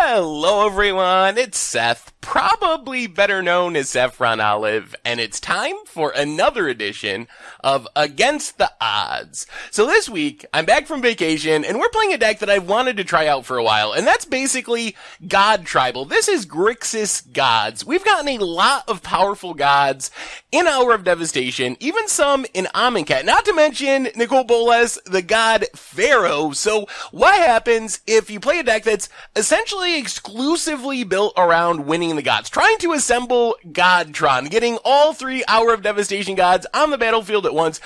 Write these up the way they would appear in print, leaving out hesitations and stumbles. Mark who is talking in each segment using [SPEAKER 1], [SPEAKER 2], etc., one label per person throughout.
[SPEAKER 1] Hello everyone, it's Seth, probably better known as Saffron Olive, and it's time for another edition of Against the Odds. So this week, I'm back from vacation, and we're playing a deck that I've wanted to try out for a while, and that's basically God Tribal. This is Grixis Gods. We've gotten a lot of powerful gods in Hour of Devastation, even some in Amonkhet, not to mention Nicol Bolas, the God-Pharaoh. So what happens if you play a deck that's essentially exclusively built around winning the gods, trying to assemble Godtron, getting all 3 Hour of Devastation gods on the battlefield at once?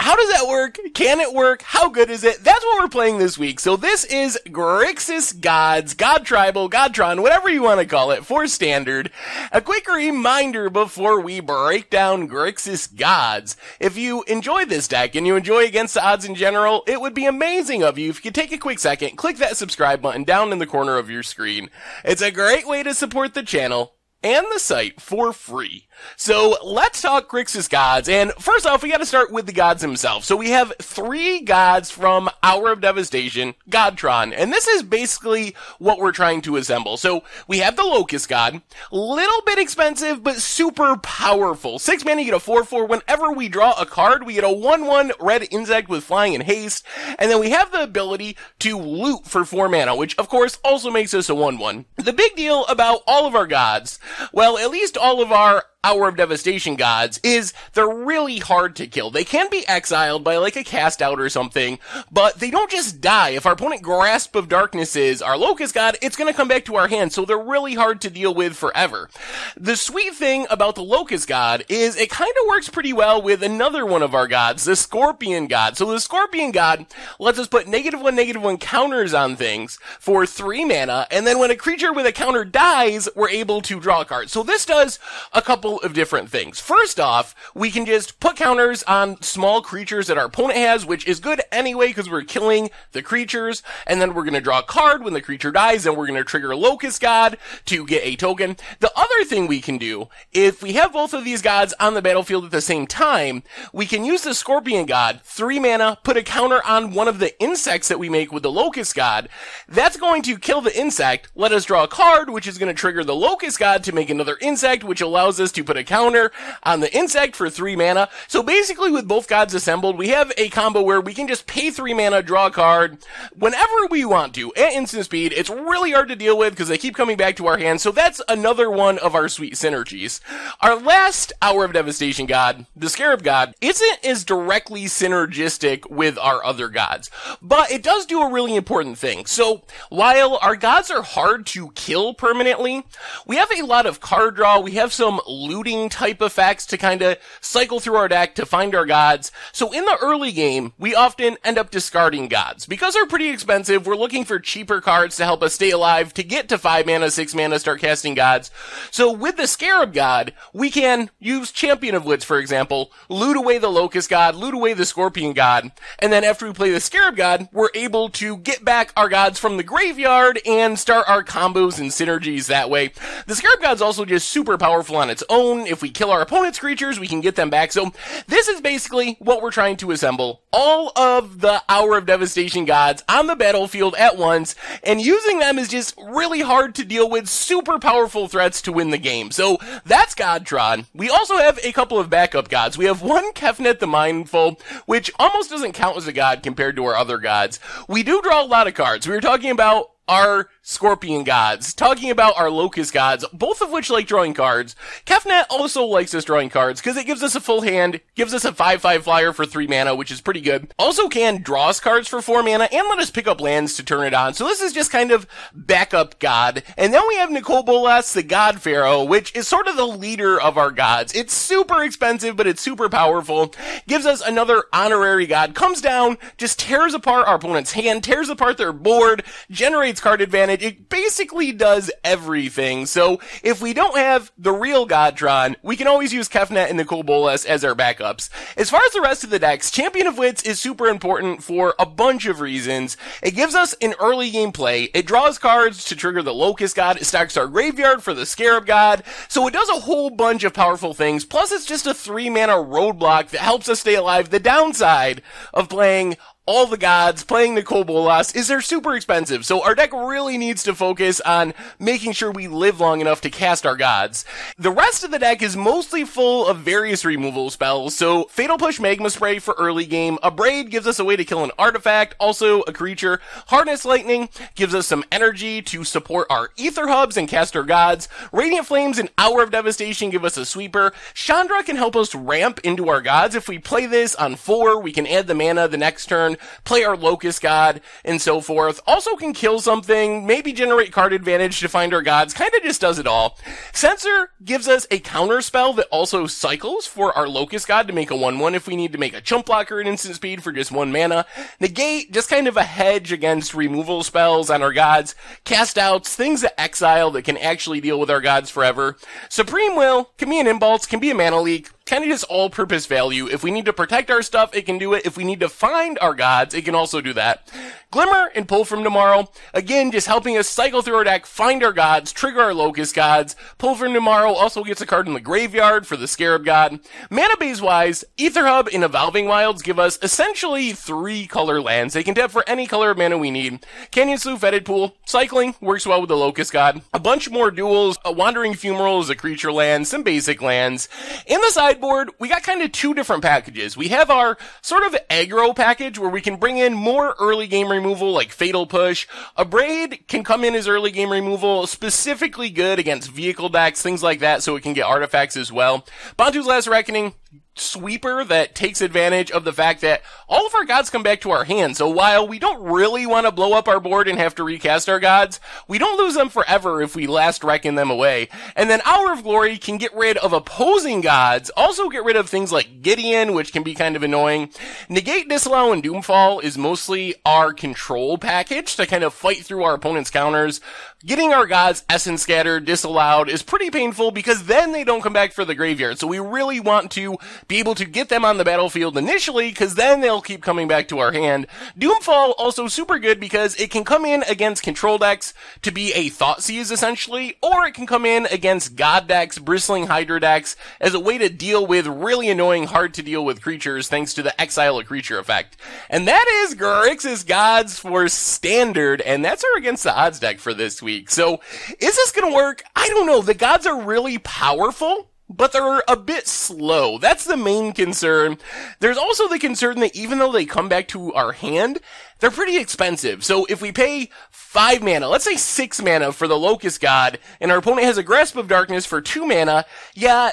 [SPEAKER 1] How does that work? Can it work? How good is it? That's what we're playing this week. So this is Grixis Gods, God Tribal, Godtron, whatever you want to call it, for standard. A quick reminder before we break down Grixis Gods. If you enjoy this deck and you enjoy Against the Odds in general, it would be amazing of you if you could take a quick second, click that subscribe button down in the corner of your screen. It's a great way to support the channel and the site for free. So let's talk Grixis Gods, and first off, we gotta start with the gods themselves. So we have 3 gods from Hour of Devastation, Godtron, and this is basically what we're trying to assemble. So we have the Locust God, little bit expensive, but super powerful. 6 mana, you get a 4/4. Whenever we draw a card, we get a 1/1 red insect with flying and haste, and then we have the ability to loot for 4 mana, which of course also makes us a 1/1. The big deal about all of our gods, well, at least all of our Hour of Devastation gods, is they're really hard to kill. They can be exiled by like a cast out or something, but they don't just die. If our opponent Grasp of Darkness is our Locust God, it's gonna come back to our hand, so they're really hard to deal with forever. The sweet thing about the Locust God is it kinda works pretty well with another one of our gods, the Scorpion God. So the Scorpion God lets us put -1/-1 counters on things for 3 mana, and then when a creature with a counter dies, we're able to draw a card. So this does a couple of different things. First off, we can just put counters on small creatures that our opponent has, which is good anyway because we're killing the creatures, and then we're going to draw a card when the creature dies, and we're going to trigger Locust God to get a token. The other thing we can do, if we have both of these gods on the battlefield at the same time, we can use the Scorpion God, 3 mana, put a counter on one of the insects that we make with the Locust God. That's going to kill the insect, let us draw a card, which is going to trigger the Locust God to make another insect, which allows us to put a counter on the insect for 3 mana. So basically with both gods assembled, we have a combo where we can just pay 3 mana, draw a card whenever we want to at instant speed. It's really hard to deal with because they keep coming back to our hand, so that's another one of our sweet synergies. Our last Hour of Devastation god, the Scarab God, isn't as directly synergistic with our other gods, but it does do a really important thing. So while our gods are hard to kill permanently, we have a lot of card draw, we have some looting type effects to kind of cycle through our deck to find our gods. So in the early game, we often end up discarding gods. Because they're pretty expensive, we're looking for cheaper cards to help us stay alive, to get to 5 mana, 6 mana, start casting gods. So with the Scarab God, we can use Champion of Wits, for example, loot away the Locust God, loot away the Scorpion God, and then after we play the Scarab God, we're able to get back our gods from the graveyard and start our combos and synergies that way. The Scarab God's also just super powerful on its own. If we kill our opponent's creatures, we can get them back. So this is basically what we're trying to assemble. All of the Hour of Devastation gods on the battlefield at once, and using them is just really hard to deal with, super powerful threats to win the game. So that's Godtron. We also have a couple of backup gods. We have one Kefnet the Mindful, which almost doesn't count as a god compared to our other gods. We do draw a lot of cards. We were talking about our Scorpion gods, talking about our Locust gods, both of which like drawing cards. Kefnet also likes us drawing cards because it gives us a full hand, gives us a 5/5 flyer for 3 mana, which is pretty good. Also can draw us cards for 4 mana and let us pick up lands to turn it on. So this is just kind of backup god. And then we have Nicol Bolas, the God-Pharaoh, which is sort of the leader of our gods. It's super expensive, but it's super powerful. Gives us another honorary god, comes down, just tears apart our opponent's hand, tears apart their board, generates card advantage. It basically does everything. So if we don't have the real Godtron, we can always use Kefnet and Nicol Bolas as our backups. As far as the rest of the decks, Champion of Wits is super important for a bunch of reasons. It gives us an early game play. It draws cards to trigger the Locust God. It stacks our graveyard for the Scarab God. So it does a whole bunch of powerful things. Plus it's just a 3 mana roadblock that helps us stay alive. The downside of playing all the gods, playing the Kobolas, is they're super expensive. So our deck really needs to focus on making sure we live long enough to cast our gods. The rest of the deck is mostly full of various removal spells. So Fatal Push Magma Spray for early game. Abrade gives us a way to kill an artifact, also a creature. Harness Lightning gives us some energy to support our Ether Hubs and cast our gods. Radiant Flames and Hour of Devastation give us a sweeper. Chandra can help us ramp into our gods. If we play this on 4, we can add the mana the next turn, play our Locust God, and so forth. Also can kill something, maybe generate card advantage to find our gods, kinda just does it all. Setzer gives us a counter spell that also cycles for our Locust God to make a 1/1 if we need to make a chump blocker at instant speed for just 1 mana. Negate, just kind of a hedge against removal spells on our gods. Cast outs, things that exile that can actually deal with our gods forever. Supreme Will can be an impulse, can be a mana leak. Kind of just all-purpose value. If we need to protect our stuff, it can do it. If we need to find our gods, it can also do that. Glimmer and Pull from Tomorrow, again, just helping us cycle through our deck, find our gods, trigger our Locust Gods. Pull from Tomorrow also gets a card in the graveyard for the Scarab God. Mana base-wise, Ether Hub and Evolving Wilds give us essentially 3 color lands. They can tap for any color of mana we need. Canyon Slough, Fetid Pool, cycling, works well with the Locust God. A bunch more duels, a Wandering Fumarole is a creature land, some basic lands. In the sideboard, we got kind of 2 different packages. We have our sort of aggro package where we can bring in more early game removal like Fatal Push. Abrade can come in as early game removal, specifically good against vehicle decks, things like that, so it can get artifacts as well. Bantu's Last Reckoning, sweeper that takes advantage of the fact that all of our gods come back to our hand. So while we don't really want to blow up our board and have to recast our gods, we don't lose them forever if we last reckon them away. And then Hour of Glory can get rid of opposing gods, also get rid of things like Gideon, which can be kind of annoying. Negate, Disallow, and Doomfall is mostly our control package to kind of fight through our opponent's counters. Getting our gods Essence Scattered, Disallowed is pretty painful because then they don't come back for the graveyard. So we really want to be able to get them on the battlefield initially, because then they'll keep coming back to our hand. Doomfall also super good because it can come in against control decks to be a Thoughtseize essentially, or it can come in against God decks, Bristling Hydra decks, as a way to deal with really annoying, hard to deal with creatures thanks to the Exile a Creature effect. And that is Grixis Gods for Standard, and that's our Against the Odds deck for this week. So, is this gonna work? I don't know. The gods are really powerful, but they're a bit slow. That's the main concern. There's also the concern that even though they come back to our hand, they're pretty expensive. So if we pay 5 mana, let's say 6 mana for the Locust God, and our opponent has a Grasp of Darkness for 2 mana, yeah,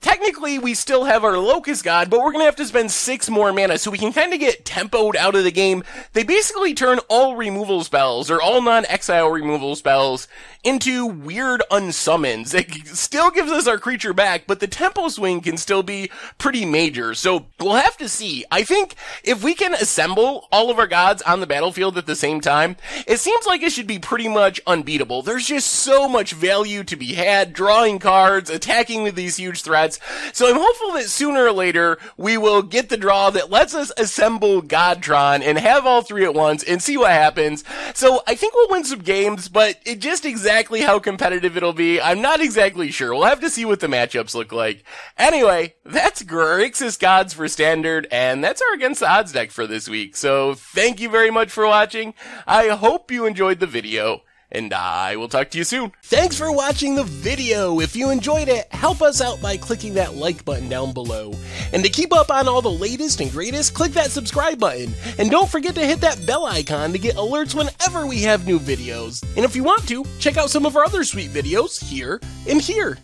[SPEAKER 1] technically we still have our Locust God, but we're gonna have to spend 6 more mana, so we can kind of get tempoed out of the game. They basically turn all removal spells, or all non-exile removal spells, into weird unsummons. It still gives us our creature back, but the tempo swing can still be pretty major, so we'll have to see. I think if we can assemble all of our gods on the battlefield at the same time, it seems like it should be pretty much unbeatable. There's just so much value to be had, drawing cards, attacking with these huge threats. So I'm hopeful that sooner or later we will get the draw that lets us assemble Godtron and have all 3 at once and see what happens. So I think we'll win some games, but it just exactly how competitive it'll be, I'm not exactly sure. We'll have to see what the matchups look like. Anyway, that's Grixis Gods for Standard, and that's our Against the Odds deck for this week. So thank you very much for watching. I hope you enjoyed the video, and I will talk to you soon. Thanks for watching the video. If you enjoyed it, help us out by clicking that like button down below. And to keep up on all the latest and greatest, click that subscribe button. And don't forget to hit that bell icon to get alerts whenever we have new videos. And if you want to, check out some of our other sweet videos here and here.